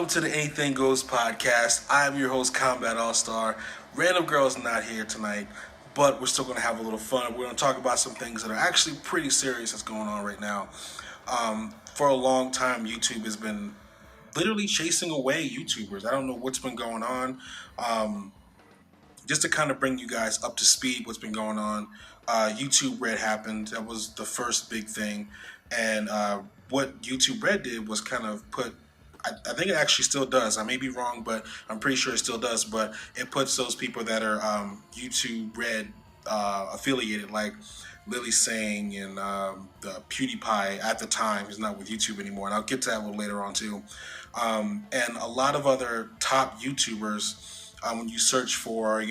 Welcome to the Anything Goes podcast. I'm your host, Kombat AllStar. Random Girl's not here tonight, but we're still going to have a little fun. We're going to talk about some things that are actually pretty serious that's going on right now. For a long time, YouTube has been literally chasing away YouTubers. I don't know what's been going on. Just to kind of bring you guys up to speed, what's been going on. YouTube Red happened. That was the first big thing. And what YouTube Red did was kind of put, I think it actually still does. I may be wrong, but I'm pretty sure it still does. But it puts those people that are YouTube Red affiliated, like Lily Singh and the PewDiePie at the time. He's not with YouTube anymore, and I'll get to that a little later on too. And a lot of other top YouTubers. When you search for,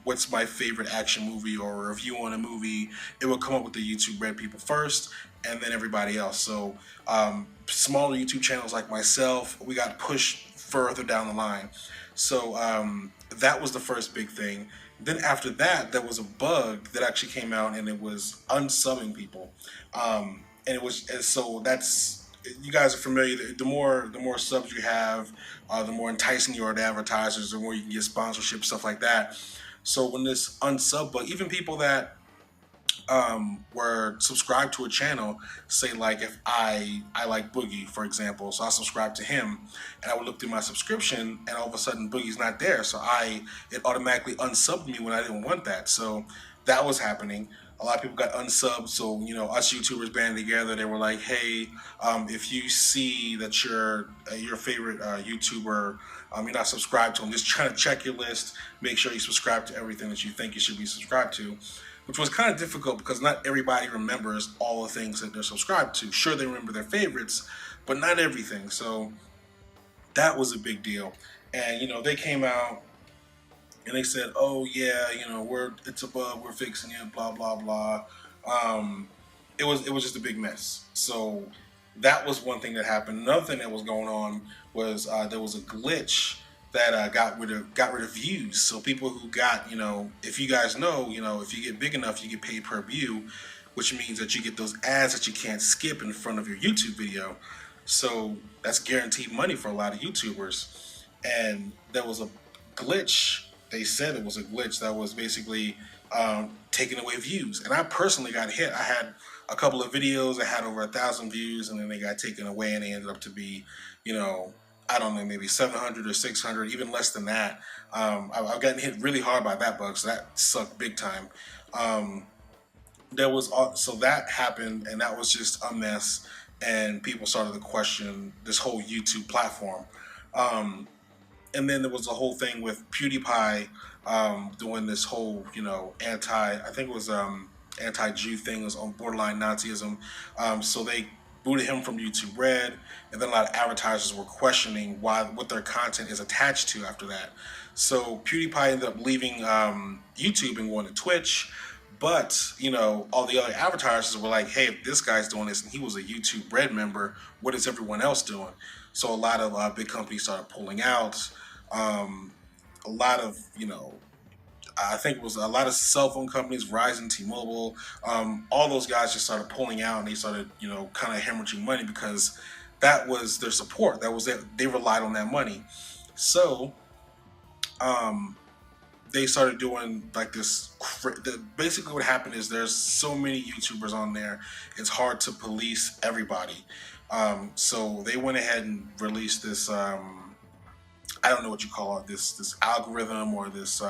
what's my favorite action movie or a review on a movie, it will come up with the YouTube Red people first, and then everybody else. So smaller YouTube channels like myself, we got pushed further down the line. So that was the first big thing. Then after that, there was a bug that actually came out, and it was unsubbing people. So that's, you guys are familiar. The more subs you have, the more enticing you are to advertisers, the more you can get sponsorship, stuff like that. So when this unsub bug, even people that were subscribed to a channel, say like if I like Boogie, for example, so I subscribed to him, and I would look through my subscription, and all of a sudden Boogie's not there, so it automatically unsubbed me when I didn't want that. So that was happening. A lot of people got unsubbed, so us YouTubers banded together. They were like, "Hey, if you see that your favorite YouTuber, you're not subscribed to him, just try to check your list. Make sure you subscribe to everything that you think you should be subscribed to." Which was kind of difficult because not everybody remembers all the things that they're subscribed to. Sure, they remember their favorites, but not everything. So that was a big deal. And they came out and they said, "Oh yeah, it's a bug, we're fixing it, blah blah blah." It was just a big mess. So that was one thing that happened. Another thing that was going on was there was a glitch that got rid of views. So people who got, if you guys know, if you get big enough, you get paid per view, which means that you get those ads that you can't skip in front of your YouTube video. So that's guaranteed money for a lot of YouTubers. And there was a glitch. They said it was a glitch that was basically taking away views. And I personally got hit. I had a couple of videos that had over 1,000 views, and then they got taken away, and they ended up to be, I don't know, maybe 700 or 600, even less than that. I've gotten hit really hard by that bug, so that sucked big time. So that happened, and that was just a mess, and people started to question this whole YouTube platform. And then there was a whole thing with PewDiePie doing this whole, anti-Jew thing. It was on borderline Nazism. So they booted him from YouTube Red, and then a lot of advertisers were questioning what their content is attached to after that. So PewDiePie ended up leaving YouTube and going to Twitch, but all the other advertisers were like, "Hey, if this guy's doing this and he was a YouTube Red member, what is everyone else doing?" So a lot of big companies started pulling out. A lot of I think it was a lot of cell phone companies, Verizon, T-Mobile, all those guys just started pulling out, and they started, kind of hemorrhaging money because that was their support. That was it. They relied on that money. So they started doing like this. Basically what happened is there's so many YouTubers on there, it's hard to police everybody. So they went ahead and released this, I don't know what you call it, this algorithm or this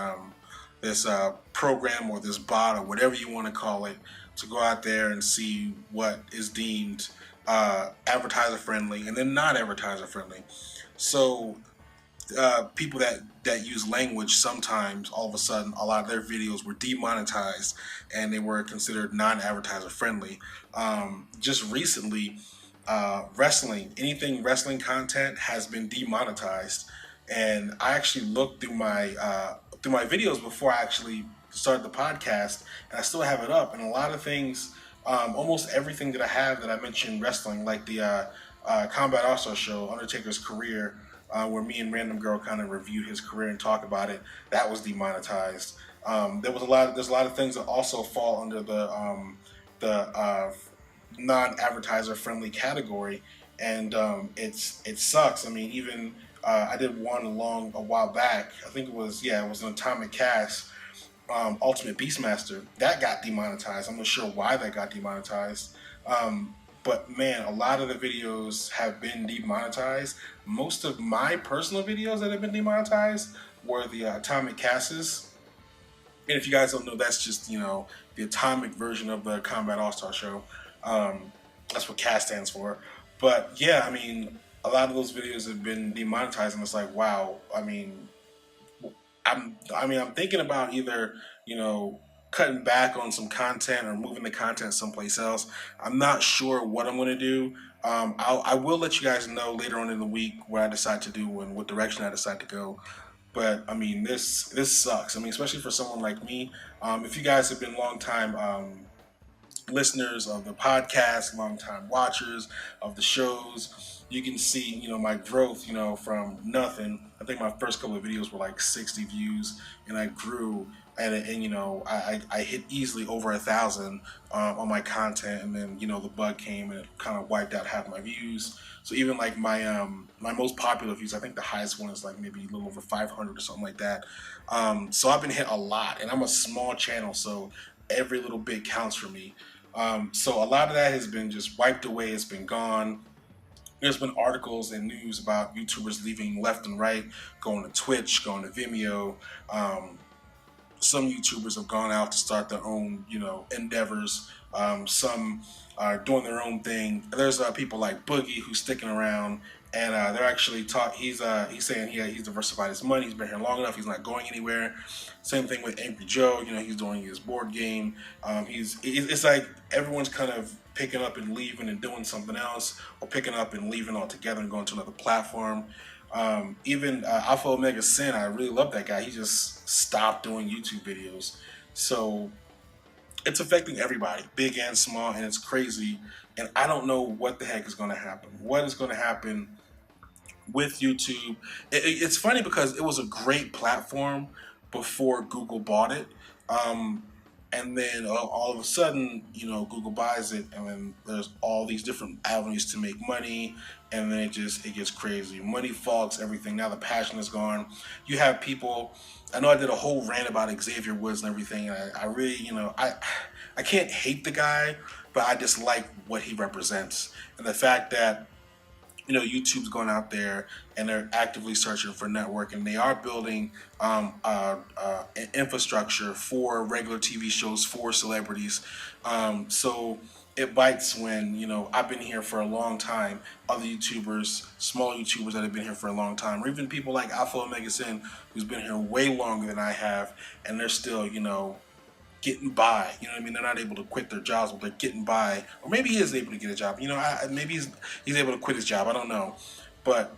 program or this bot or whatever you want to call it, to go out there and see what is deemed advertiser friendly and then not advertiser friendly. So people that use language, sometimes all of a sudden a lot of their videos were demonetized and they were considered non-advertiser friendly. Just recently, anything wrestling content has been demonetized, and I actually looked through my videos before I actually started the podcast, and I still have it up. And a lot of things, almost everything that I have that I mentioned wrestling, like the Kombat AllStar show, Undertaker's career, where me and Random Girl kind of reviewed his career and talk about it, that was demonetized. There's a lot of things that also fall under the non-advertiser friendly category, and it sucks. I mean, even I did one a while back. I think it was an Atomic Cast, Ultimate Beastmaster. That got demonetized. I'm not sure why that got demonetized. But man, a lot of the videos have been demonetized. Most of my personal videos that have been demonetized were the Atomic Casts. And if you guys don't know, that's just, the atomic version of the Kombat AllStar show. That's what CAST stands for. But yeah, I mean, a lot of those videos have been demonetized, and it's like, wow. I'm thinking about either, cutting back on some content or moving the content someplace else. I'm not sure what I'm going to do. I will let you guys know later on in the week what I decide to do and what direction I decide to go. But I mean, this sucks. I mean, especially for someone like me. If you guys have been long time listeners of the podcast, long time watchers of the shows, you can see, my growth, from nothing. I think my first couple of videos were like 60 views, and I grew, and I hit easily over 1,000 on my content, and then the bug came and it kind of wiped out half my views. So even like my most popular views, I think the highest one is like maybe a little over 500 or something like that. So I've been hit a lot, and I'm a small channel, so every little bit counts for me. So a lot of that has been just wiped away. It's been gone. There's been articles and news about YouTubers leaving left and right, going to Twitch, going to Vimeo. Some YouTubers have gone out to start their own, endeavors. Some are doing their own thing. There's people like Boogie who's sticking around, and they're actually He's saying he's diversified his money. He's been here long enough. He's not going anywhere. Same thing with Angry Joe. He's doing his board game. It's like everyone's kind of picking up and leaving and doing something else, or picking up and leaving altogether and going to another platform. Even Alpha Omega Sin, I really love that guy. He just stopped doing YouTube videos. So it's affecting everybody, big and small, and it's crazy. And I don't know what the heck is going to happen. What is going to happen with YouTube? It's funny because it was a great platform before Google bought it. And then all of a sudden, Google buys it, and then there's all these different avenues to make money, and then it gets crazy. Money fogs everything. Now the passion is gone. You have people. I know I did a whole rant about Xavier Woods and everything. And I really, I can't hate the guy, but I just like what he represents, and the fact that YouTube's going out there and they're actively searching for network, and they are building an infrastructure for regular TV shows for celebrities. So it bites when, I've been here for a long time. Other YouTubers, small YouTubers that have been here for a long time, or even people like Alpha Omega Sin, who's been here way longer than I have, and they're still, getting by. They're not able to quit their jobs, but they're getting by. Or maybe he is able to get a job. Maybe he's able to quit his job. I don't know. But,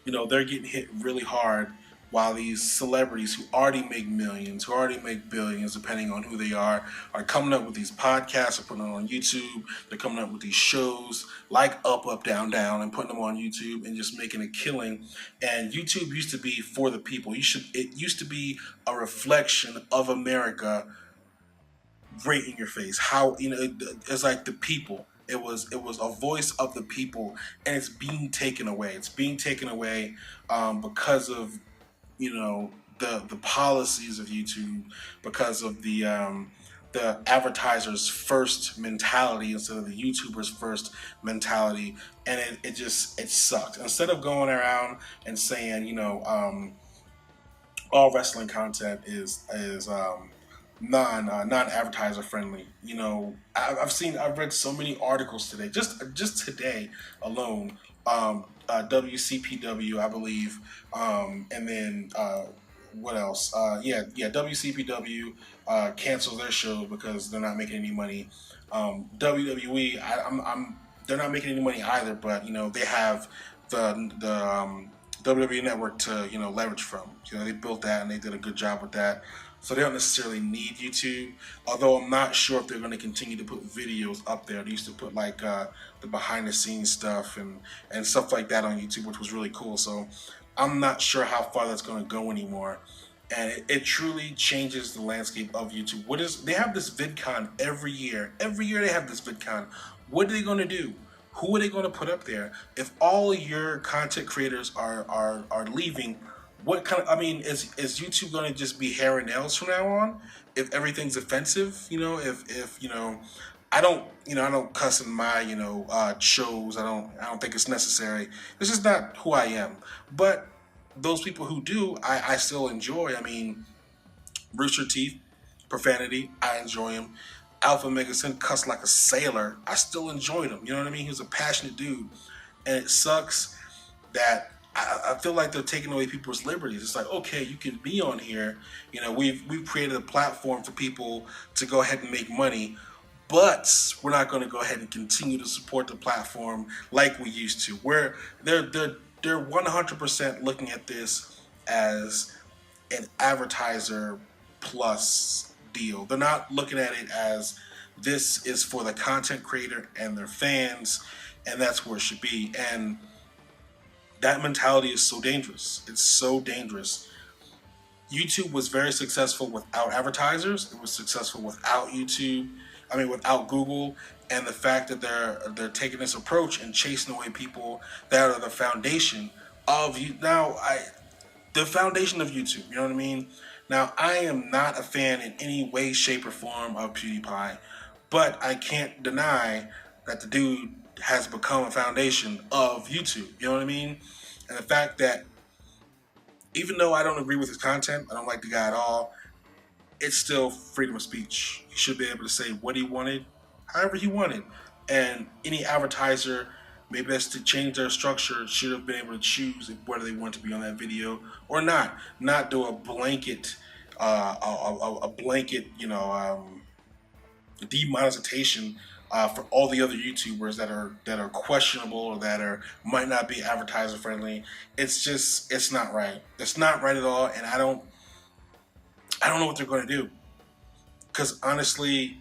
they're getting hit really hard, while these celebrities who already make millions, who already make billions, depending on who they are coming up with these podcasts, or putting them on YouTube. They're coming up with these shows like Up, Up, Down, Down, and putting them on YouTube and just making a killing. And YouTube used to be for the people. It used to be a reflection of America, right in your face. How it's like the people. It was a voice of the people, and it's being taken away. It's being taken away because of the policies of YouTube, because of the advertisers first mentality instead of the YouTubers first mentality, and it sucked. Instead of going around and saying all wrestling content is non-advertiser friendly. I've read so many articles today, just today alone. WCPW, I believe, and then what else? WCPW cancels their show because they're not making any money. WWE, they're not making any money either, but they have the WWE network to leverage from. They built that and they did a good job with that. So they don't necessarily need YouTube, although I'm not sure if they're going to continue to put videos up there. They used to put like the behind the scenes stuff and stuff like that on YouTube, which was really cool. So I'm not sure how far that's going to go anymore. And it truly changes the landscape of YouTube. They have this VidCon every year. Every year they have this VidCon. What are they going to do? who are they going to put up there? If all your content creators are leaving, what kind of, I mean, is YouTube going to just be hair and nails from now on? If everything's offensive, if I don't cuss in my shows. I don't think it's necessary. This is not who I am. But those people who do, I still enjoy. I mean, Rooster Teeth, Profanity, I enjoy him. Alpha Megasin cuss like a sailor. I still enjoyed him. You know what I mean? He was a passionate dude, and it sucks that I feel like they're taking away people's liberties. It's like, okay, you can be on here. We've created a platform for people to go ahead and make money, but we're not going to go ahead and continue to support the platform like we used to. Where they're 100% looking at this as an advertiser plus deal. They're not looking at it as this is for the content creator and their fans, and that's where it should be. And that mentality is so dangerous. It's so dangerous. YouTube was very successful without advertisers. It was successful without YouTube. I mean, without Google, and the fact that they're taking this approach and chasing away people that are the foundation of you. Now, the foundation of YouTube. You know what I mean? Now, I am not a fan in any way, shape, or form of PewDiePie, but I can't deny that the dude has become a foundation of YouTube. You know what I mean? And the fact that even though I don't agree with his content, I don't like the guy at all, it's still freedom of speech. He should be able to say what he wanted, however he wanted. And any advertiser, maybe that's to change their structure, should have been able to choose whether they want to be on that video or not. Not do a blanket, demonetization for all the other YouTubers that are questionable or might not be advertiser friendly. It's not right. It's not right at all, and I don't know what they're going to do. Because honestly,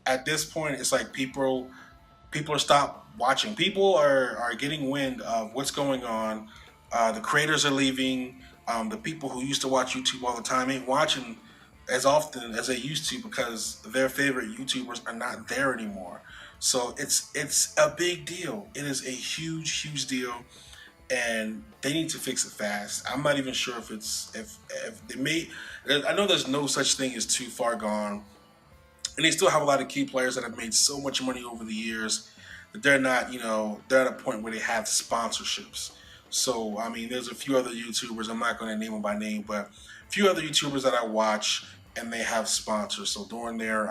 at this point, it's like people are stopped watching. People are getting wind of what's going on. The creators are leaving. The people who used to watch YouTube all the time ain't watching as often as they used to because their favorite YouTubers are not there anymore. So it's a big deal. It is a huge deal, and they need to fix it fast. I'm not even sure if they may. I know there's no such thing as too far gone, and they still have a lot of key players that have made so much money over the years that they're not, they're at a point where they have sponsorships. So I mean, there's a few other YouTubers. I'm not going to name them by name, but a few other YouTubers that I watch, and they have sponsors. So during their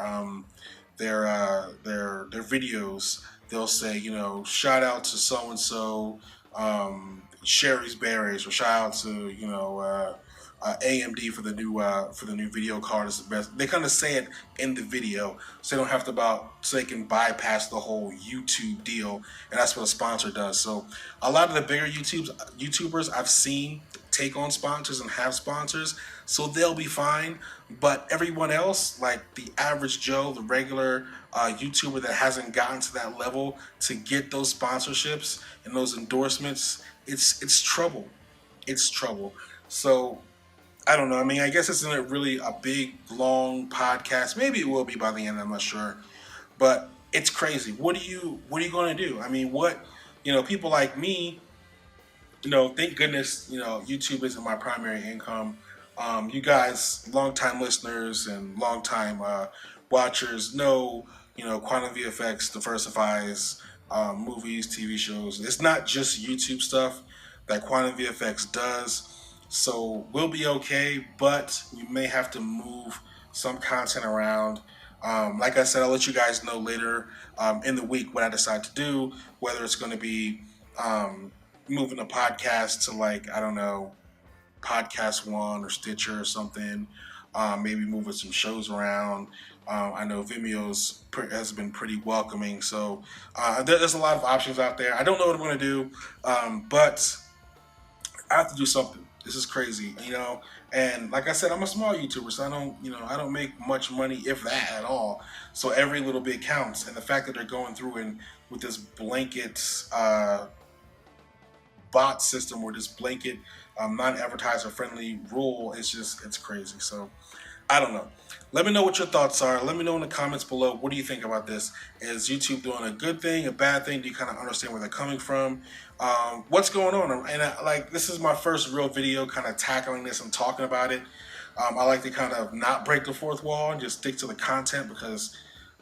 videos, they'll say, shout out to so and so, Sherry's Berries, or shout out to AMD for the new video card is the best. They kind of say it in the video, so they don't have to so they can bypass the whole YouTube deal, and that's what a sponsor does. So a lot of the bigger YouTubers I've seen take on sponsors and have sponsors, so they'll be fine. But everyone else, like the average Joe, the regular YouTuber that hasn't gotten to that level to get those sponsorships and those endorsements, it's trouble. It's trouble. So I don't know. I mean, I guess it's not really a big, long podcast. Maybe it will be by the end. I'm not sure, but it's crazy. What are you going to do? I mean, people like me, thank goodness, YouTube isn't my primary income. You guys, longtime listeners and longtime watchers know, Quantum VFX diversifies movies, TV shows. It's not just YouTube stuff that Quantum VFX does. So we'll be okay, but we may have to move some content around. Like I said, I'll let you guys know later in the week what I decide to do, whether it's going to be moving the podcast to, like, I don't know, Podcast One or Stitcher or something. Maybe moving some shows around. I know Vimeo has been pretty welcoming, so there's a lot of options out there. I don't know what I'm going to do, but I have to do something. This is crazy, and like I said, I'm a small YouTuber, so I don't make much money, if that at all. So every little bit counts, and the fact that they're going through and with this blanket bot system or this blanket non-advertiser friendly rule, it's crazy. So I don't know. Let me know what your thoughts are. Let me know in the comments below. What do you think about this? Is YouTube doing a good thing, a bad thing? Do you kind of understand where they're coming from? What's going on? And this is my first real video kind of tackling this and talking about it. I like to kind of not break the fourth wall and just stick to the content, because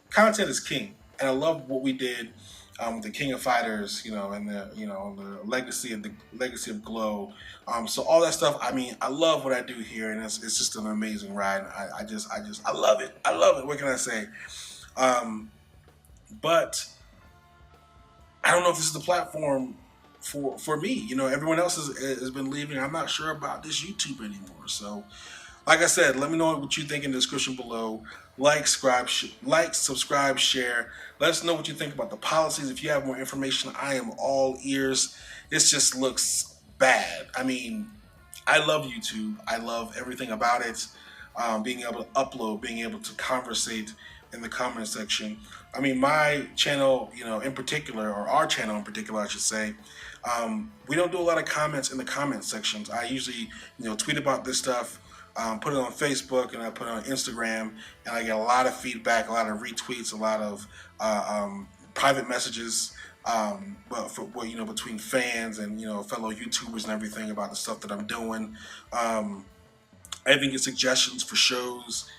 content is king. And I love what we did the King of Fighters, and the legacy of Glow. So all that stuff. I mean, I love what I do here, and it's just an amazing ride. I love it. I love it. What can I say? But I don't know if this is the platform for me. Everyone else has been leaving. I'm not sure about this YouTube anymore. So, like I said, let me know what you think in the description below. Like, subscribe, share. Let us know what you think about the policies. If you have more information, I am all ears. This just looks bad. I mean, I love YouTube. I love everything about it. Being able to upload, being able to conversate in the comment section. I mean, my channel, in particular, or our channel in particular, I should say, we don't do a lot of comments in the comment sections. I usually, tweet about this stuff, put it on Facebook, and I put it on Instagram, and I get a lot of feedback, a lot of retweets, a lot of private messages, between fans and fellow YouTubers and everything about the stuff that I'm doing. I even get suggestions for shows.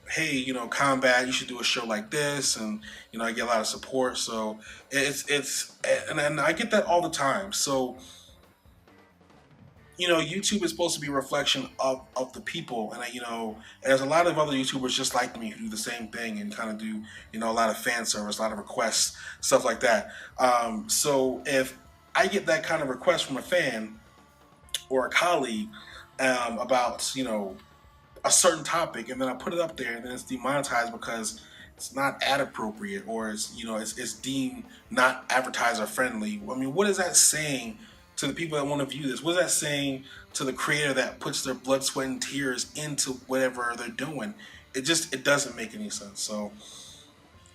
Hey, Kombat, you should do a show like this, and I get a lot of support. So and I get that all the time. So YouTube is supposed to be a reflection of the people, and and there's a lot of other YouTubers just like me who do the same thing and kind of do a lot of fan service, a lot of requests, stuff like that. So if I get that kind of request from a fan or a colleague about a certain topic, and then I put it up there, and then it's demonetized because it's not ad appropriate, or it's deemed not advertiser friendly. I mean, what is that saying to the people that want to view this? What is that saying to the creator that puts their blood, sweat, and tears into whatever they're doing? It doesn't make any sense. So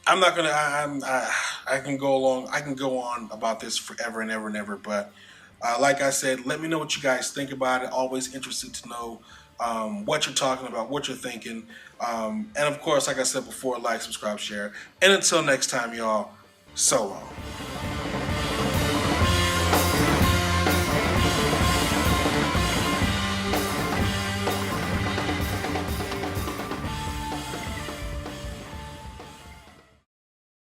I'm not gonna. I can go on about this forever and ever and ever. But like I said, let me know what you guys think about it. Always interested to know what you're talking about, what you're thinking. And of course, like I said before, like, subscribe, share. And until next time, y'all, so long.